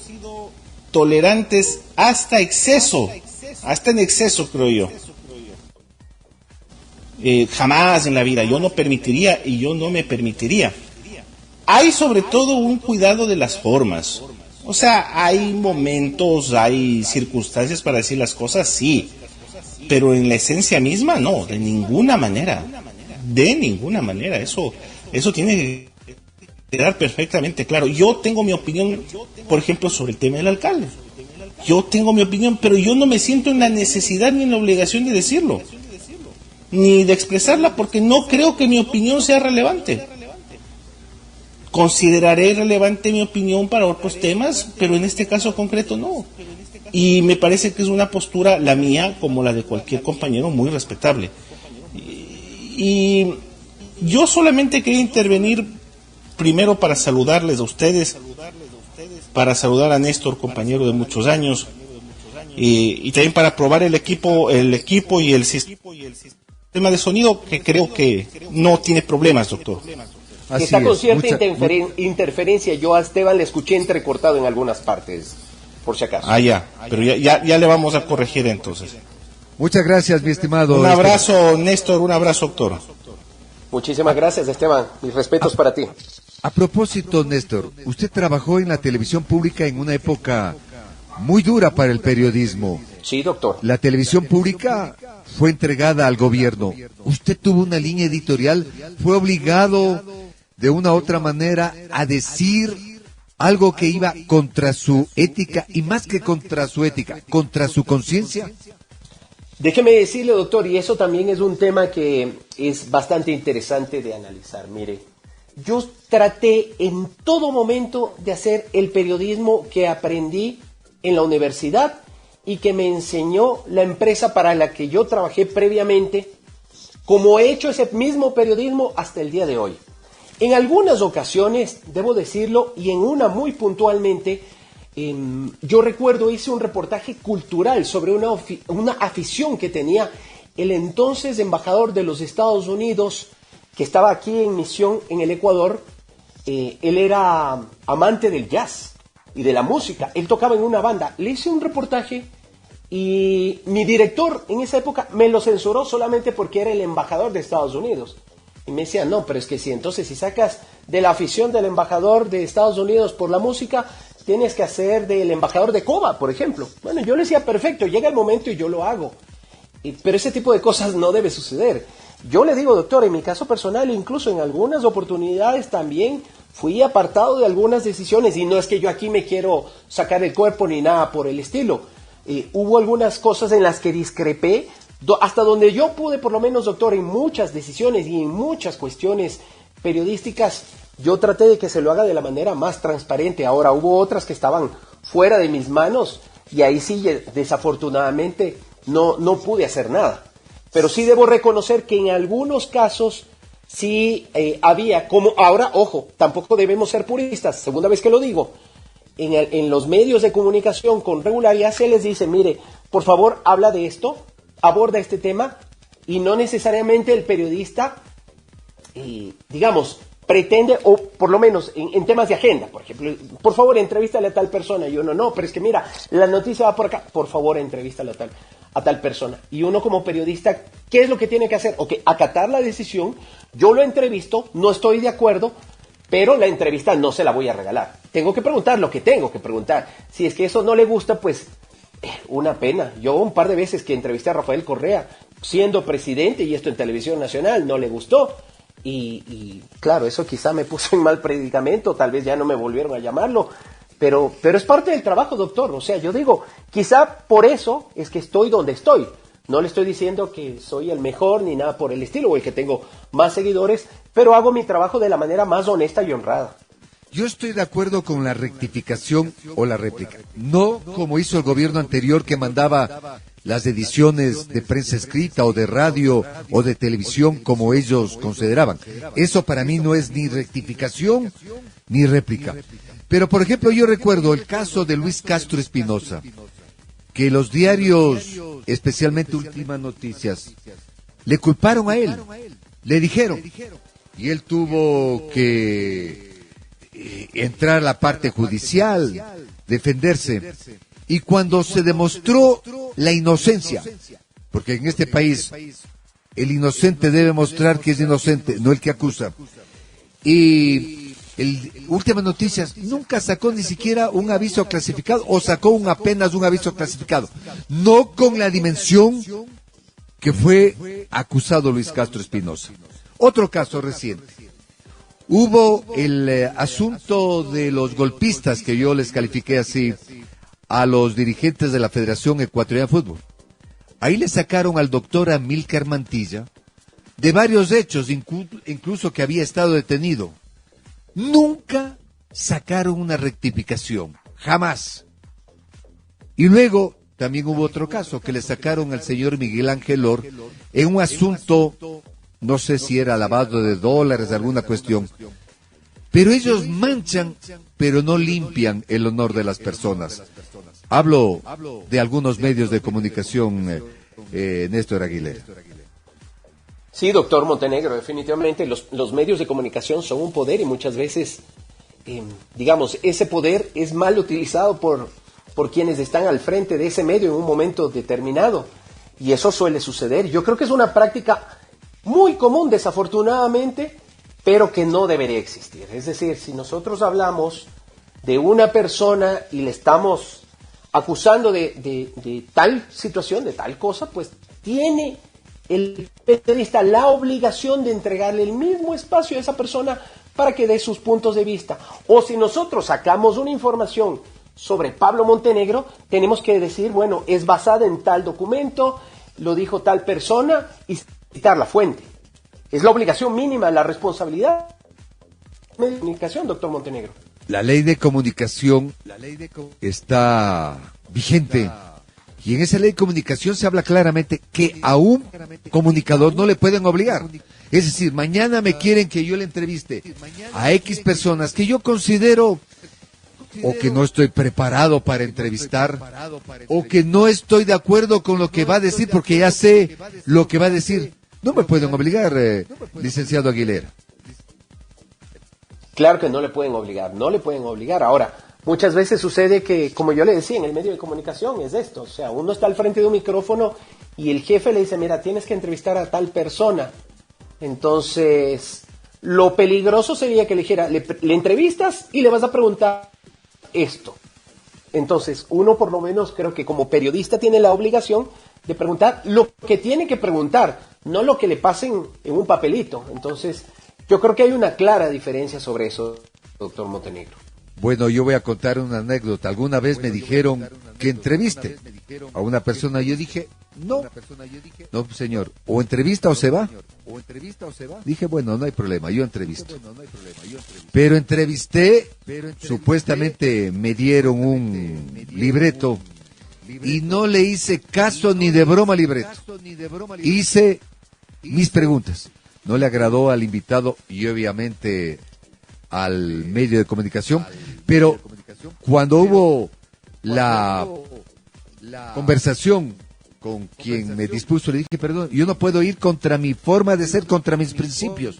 tolerantes hasta en exceso, creo yo. Jamás en la vida, yo no permitiría y yo no me permitiría. Hay sobre todo un cuidado de las formas. O sea, hay momentos, hay circunstancias para decir las cosas, sí. Pero en la esencia misma, no, de ninguna manera. De ninguna manera. Eso tiene que quedar perfectamente claro. Yo tengo mi opinión, por ejemplo, sobre el tema del alcalde. Yo tengo mi opinión, pero yo no me siento en la necesidad ni en la obligación de decirlo. Ni de expresarla, porque no creo que mi opinión sea relevante. Consideraré relevante mi opinión para otros temas, pero en este caso concreto no. Y me parece que es una postura, la mía, como la de cualquier compañero, muy respetable. Y yo solamente quería intervenir primero para saludarles a ustedes, para saludar a Néstor, compañero de muchos años, y también para probar el equipo y el sistema de sonido, que creo que no tiene problemas, doctor. Que está con cierta interferencia. Yo a Esteban le escuché entrecortado en algunas partes, por si acaso. Pero ya le vamos a corregir entonces. Muchas gracias, mi estimado. Un abrazo, Néstor, un abrazo, doctor. Muchísimas gracias, Esteban. Mis respetos para ti. A propósito, Néstor, usted trabajó en la televisión pública en una época muy dura para el periodismo. Sí, doctor. La televisión pública fue entregada al gobierno. Usted tuvo una línea editorial, fue obligado de una u otra manera a decir algo que iba contra su ética, y más que contra su ética, contra su conciencia. Déjeme decirle, doctor, y eso también es un tema que es bastante interesante de analizar. Mire, yo traté en todo momento de hacer el periodismo que aprendí en la universidad y que me enseñó la empresa para la que yo trabajé previamente, como he hecho ese mismo periodismo hasta el día de hoy. En algunas ocasiones, debo decirlo, y en una muy puntualmente, yo recuerdo hice un reportaje cultural sobre una afición que tenía el entonces embajador de los Estados Unidos, que estaba aquí en misión en el Ecuador. Él era amante del jazz y de la música. Él tocaba en una banda. Le hice un reportaje y mi director en esa época me lo censuró solamente porque era el embajador de Estados Unidos. Y me decía, no, pero es que si sacas de la afición del embajador de Estados Unidos por la música, tienes que hacer del embajador de Cuba, por ejemplo. Bueno, yo le decía, perfecto, llega el momento y yo lo hago. Pero ese tipo de cosas no debe suceder. Yo le digo, doctor, en mi caso personal, incluso en algunas oportunidades también fui apartado de algunas decisiones, y no es que yo aquí me quiero sacar el cuerpo ni nada por el estilo. Hubo algunas cosas en las que discrepé, hasta donde yo pude, por lo menos, doctor, en muchas decisiones y en muchas cuestiones periodísticas, yo traté de que se lo haga de la manera más transparente. Ahora, hubo otras que estaban fuera de mis manos y ahí sí, desafortunadamente, no pude hacer nada. Pero sí debo reconocer que en algunos casos sí había, como ahora, ojo, tampoco debemos ser puristas, segunda vez que lo digo, en los medios de comunicación con regularidad se les dice, mire, por favor, habla de esto, aborda este tema, y no necesariamente el periodista, digamos, pretende, o por lo menos en temas de agenda, por ejemplo, por favor, entrevístale a tal persona, y uno, no, pero es que mira, la noticia va por acá, por favor, entrevístale a tal persona. Y uno como periodista, ¿qué es lo que tiene que hacer? Ok, acatar la decisión, yo lo entrevisto, no estoy de acuerdo, pero la entrevista no se la voy a regalar. Tengo que preguntar lo que tengo que preguntar. Si es que eso no le gusta, pues una pena. Yo un par de veces que entrevisté a Rafael Correa, siendo presidente, y esto en Televisión Nacional, no le gustó. Y claro, eso quizá me puso en mal predicamento, tal vez ya no me volvieron a llamarlo, pero es parte del trabajo, doctor. O sea, yo digo, quizá por eso es que estoy donde estoy. No le estoy diciendo que soy el mejor ni nada por el estilo, o el que tengo más seguidores, pero hago mi trabajo de la manera más honesta y honrada. Yo estoy de acuerdo con la rectificación o la réplica, no como hizo el gobierno anterior, que mandaba las ediciones de prensa escrita o de radio o de televisión como ellos consideraban. Eso para mí no es ni rectificación ni réplica. Pero, por ejemplo, yo recuerdo el caso de Luis Castro Espinosa, que los diarios, especialmente Últimas Noticias, le culparon a él, le dijeron, y él tuvo que entrar a la parte judicial, defenderse. Y cuando se demostró la inocencia, porque en este país el inocente debe mostrar que es inocente, no el que acusa. Y Últimas Noticias nunca sacó ni siquiera un aviso clasificado, o sacó apenas un aviso clasificado, no con la dimensión que fue acusado Luis Castro Espinosa. Otro caso reciente. Hubo el asunto de los golpistas, que yo les califiqué así, a los dirigentes de la Federación Ecuatoriana de Fútbol. Ahí le sacaron al doctor Amílcar Mantilla de varios hechos, incluso que había estado detenido. Nunca sacaron una rectificación, jamás. Y luego también hubo otro caso que le sacaron al señor Miguel Ángel Or en un asunto, no sé si era lavado de dólares, alguna cuestión. Pero ellos manchan, pero no limpian el honor de las personas. Hablo de algunos medios de comunicación, Néstor Aguilera. Sí, doctor Montenegro, definitivamente los medios de comunicación son un poder y muchas veces, digamos, ese poder es mal utilizado por quienes están al frente de ese medio en un momento determinado. Y eso suele suceder. Yo creo que es una práctica muy común, desafortunadamente, pero que no debería existir. Es decir, si nosotros hablamos de una persona y le estamos acusando de tal situación, de tal cosa, pues tiene el periodista la obligación de entregarle el mismo espacio a esa persona para que dé sus puntos de vista. O si nosotros sacamos una información sobre Pablo Montenegro, tenemos que decir, bueno, es basada en tal documento, lo dijo tal persona, y citar la fuente. Es la obligación mínima, la responsabilidad de comunicación, doctor Montenegro. La ley de comunicación está vigente. Y en esa ley de comunicación se habla claramente que a un comunicador no le pueden obligar. Es decir, mañana me quieren que yo le entreviste a X personas que yo considero o que no estoy preparado para entrevistar, o que no estoy de acuerdo con lo que va a decir porque ya sé lo que va a decir. No me pueden obligar, licenciado Aguilera. Claro que no le pueden obligar, no le pueden obligar. Ahora, muchas veces sucede que, como yo le decía, en el medio de comunicación es esto. O sea, uno está al frente de un micrófono y el jefe le dice, mira, tienes que entrevistar a tal persona. Entonces, lo peligroso sería que le dijera, le entrevistas y le vas a preguntar esto. Entonces, uno por lo menos creo que como periodista tiene la obligación de preguntar lo que tiene que preguntar, no lo que le pasen en un papelito. Entonces, yo creo que hay una clara diferencia sobre eso, doctor Montenegro. Bueno, yo voy a contar una anécdota. Alguna vez me dijeron que entreviste a una persona. Yo dije, no, señor, o entrevista o se va. Dije, bueno, no hay problema, yo entrevisto. Pero entrevisté, supuestamente me dieron un libreto y no le hice caso ni de broma al libreto. Hice mis preguntas. No le agradó al invitado y obviamente al medio de comunicación, pero cuando hubo la conversación con quien me dispuso, le dije, perdón, yo no puedo ir contra mi forma de ser, contra mis principios.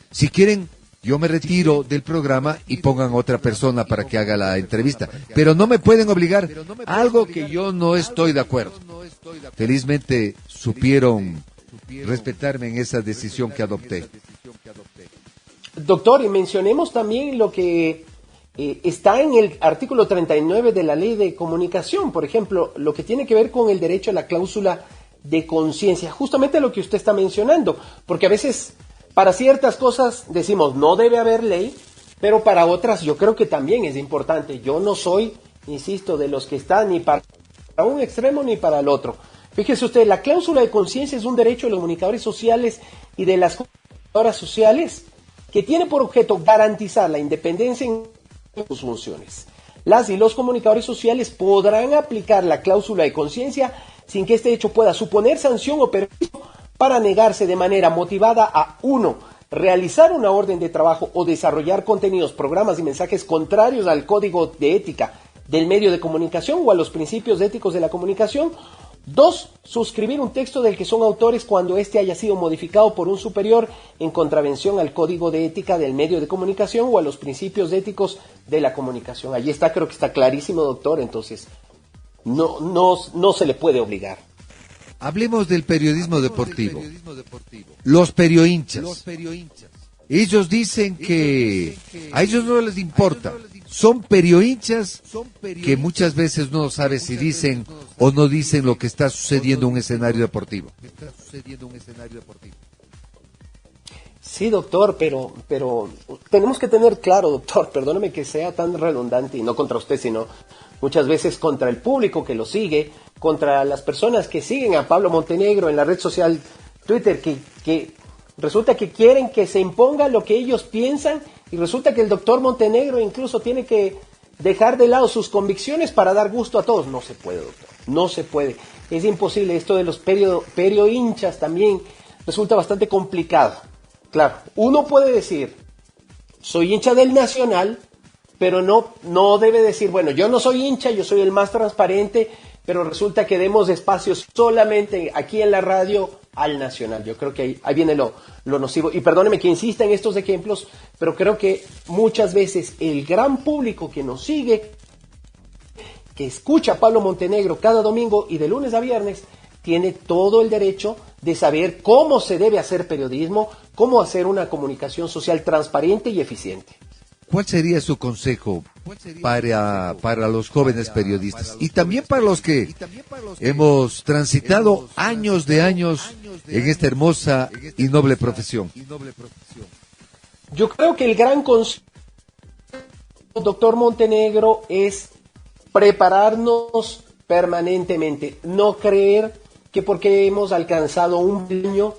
Si quieren, yo me retiro del programa y pongan otra persona para que haga la entrevista, pero no me pueden obligar a algo que yo no estoy de acuerdo. Felizmente supieron respetarme en esa decisión que adopté. Doctor, y mencionemos también lo que está en el artículo 39 de la Ley de Comunicación, por ejemplo, lo que tiene que ver con el derecho a la cláusula de conciencia, justamente lo que usted está mencionando, porque a veces para ciertas cosas decimos no debe haber ley, pero para otras yo creo que también es importante. Yo no soy, insisto, de los que están ni para un extremo ni para el otro. Fíjese usted, la cláusula de conciencia es un derecho de los comunicadores sociales y de las comunicadoras sociales que tiene por objeto garantizar la independencia en sus funciones. Las y los comunicadores sociales podrán aplicar la cláusula de conciencia sin que este hecho pueda suponer sanción o perjuicio para negarse de manera motivada a 1. Realizar una orden de trabajo o desarrollar contenidos, programas y mensajes contrarios al código de ética del medio de comunicación o a los principios éticos de la comunicación, 2. Suscribir un texto del que son autores cuando éste haya sido modificado por un superior en contravención al código de ética del medio de comunicación o a los principios éticos de la comunicación. Allí está, creo que está clarísimo, doctor, entonces no se le puede obligar. Hablemos del periodismo deportivo. Los periohinchas. Ellos dicen que a ellos no les importa. Son periohinchas que muchas veces no sabe si dicen o no dicen lo que está sucediendo en un escenario deportivo. Sí, doctor, pero tenemos que tener claro, doctor, perdóneme que sea tan redundante, y no contra usted, sino muchas veces contra el público que lo sigue, contra las personas que siguen a Pablo Montenegro en la red social Twitter, que resulta que quieren que se imponga lo que ellos piensan, y resulta que el doctor Montenegro incluso tiene que dejar de lado sus convicciones para dar gusto a todos. No se puede, doctor, no se puede. Es imposible. Esto de los periohinchas también resulta bastante complicado. Claro, uno puede decir, soy hincha del Nacional, pero no debe decir, bueno, yo no soy hincha, yo soy el más transparente, pero resulta que demos espacios solamente aquí en la radio al Nacional. Yo creo que ahí viene lo nocivo. Y perdóneme que insista en estos ejemplos, pero creo que muchas veces el gran público que nos sigue, que escucha a Pablo Montenegro cada domingo y de lunes a viernes, tiene todo el derecho de saber cómo se debe hacer periodismo, cómo hacer una comunicación social transparente y eficiente. ¿Cuál sería su consejo para los jóvenes periodistas y también para los que hemos transitado años de años en esta hermosa y noble profesión? Yo creo que el gran consejo, doctor Montenegro, es prepararnos permanentemente, no creer que porque hemos alcanzado un premio,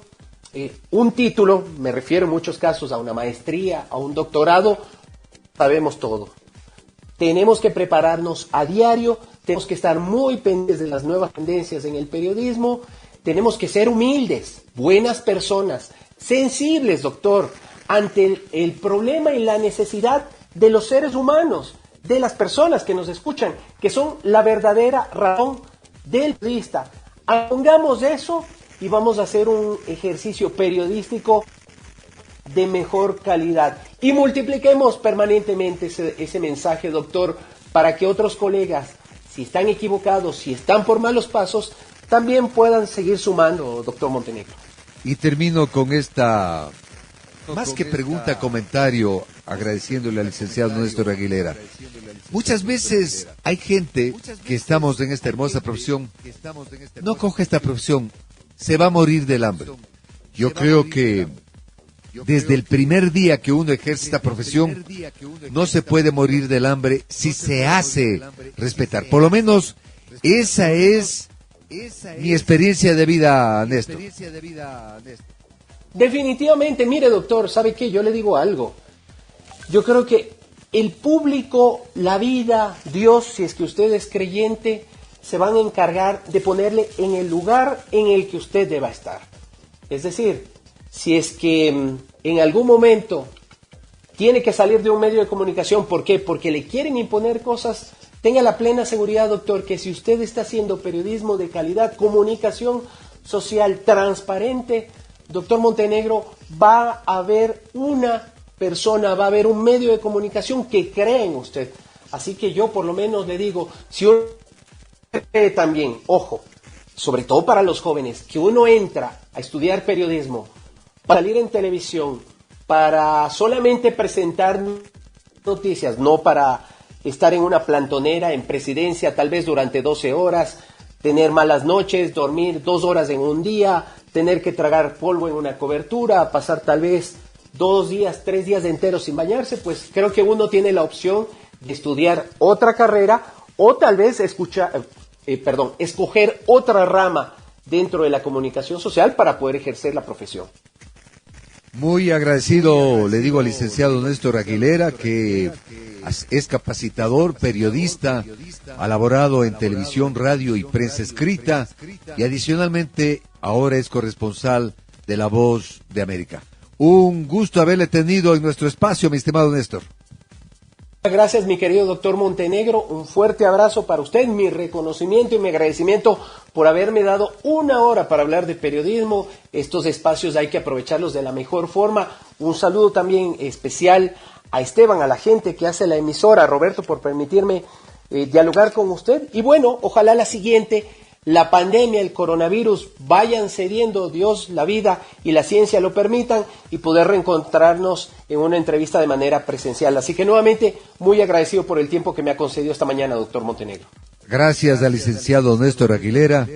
un título, me refiero en muchos casos a una maestría, a un doctorado, sabemos todo. Tenemos que prepararnos a diario, tenemos que estar muy pendientes de las nuevas tendencias en el periodismo, tenemos que ser humildes, buenas personas, sensibles, doctor, ante el problema y la necesidad de los seres humanos, de las personas que nos escuchan, que son la verdadera razón del periodista. Pongamos eso y vamos a hacer un ejercicio periodístico de mejor calidad. Y multipliquemos permanentemente ese mensaje, doctor, para que otros colegas, si están equivocados, si están por malos pasos, también puedan seguir sumando, doctor Montenegro. Y termino con esta, más que pregunta, comentario, agradeciéndole al licenciado Néstor Aguilera. Muchas veces hay gente que estamos en esta hermosa profesión, no coge esta profesión, se va a morir del hambre. Yo creo que desde el primer día que uno ejerce esta profesión, no se puede morir del hambre si se hace respetar. Por lo menos esa es mi experiencia de vida, Néstor. Definitivamente, mire, doctor, ¿sabe qué? Yo le digo algo. Yo creo que el público, la vida, Dios, si es que usted es creyente, se van a encargar de ponerle en el lugar en el que usted deba estar. Es decir, si es que en algún momento tiene que salir de un medio de comunicación, ¿por qué? Porque le quieren imponer cosas, tenga la plena seguridad, doctor, que si usted está haciendo periodismo de calidad, comunicación social transparente, doctor Montenegro, va a haber una persona, va a haber un medio de comunicación que cree en usted. Así que yo por lo menos le digo, si uno también, ojo, sobre todo para los jóvenes, que uno entra a estudiar periodismo para salir en televisión, para solamente presentar noticias, no para estar en una plantonera en presidencia tal vez durante 12 horas, tener malas noches, dormir 2 horas en un día, tener que tragar polvo en una cobertura, pasar tal vez 2 días, 3 días enteros sin bañarse, pues creo que uno tiene la opción de estudiar otra carrera o tal vez escoger otra rama dentro de la comunicación social para poder ejercer la profesión. Muy agradecido, le digo al licenciado Néstor Aguilera, que es capacitador, periodista, ha laborado en televisión, radio y prensa escrita, y adicionalmente ahora es corresponsal de La Voz de América. Un gusto haberle tenido en nuestro espacio, mi estimado Néstor. Gracias, mi querido doctor Montenegro. Un fuerte abrazo para usted, mi reconocimiento y mi agradecimiento por haberme dado una hora para hablar de periodismo. Estos espacios hay que aprovecharlos de la mejor forma. Un saludo también especial a Esteban, a la gente que hace la emisora, a Roberto por permitirme dialogar con usted. Y bueno, ojalá la siguiente, la pandemia, el coronavirus, vayan cediendo, Dios, la vida y la ciencia lo permitan, y poder reencontrarnos en una entrevista de manera presencial. Así que nuevamente, muy agradecido por el tiempo que me ha concedido esta mañana, doctor Montenegro. Gracias al licenciado Néstor Aguilera.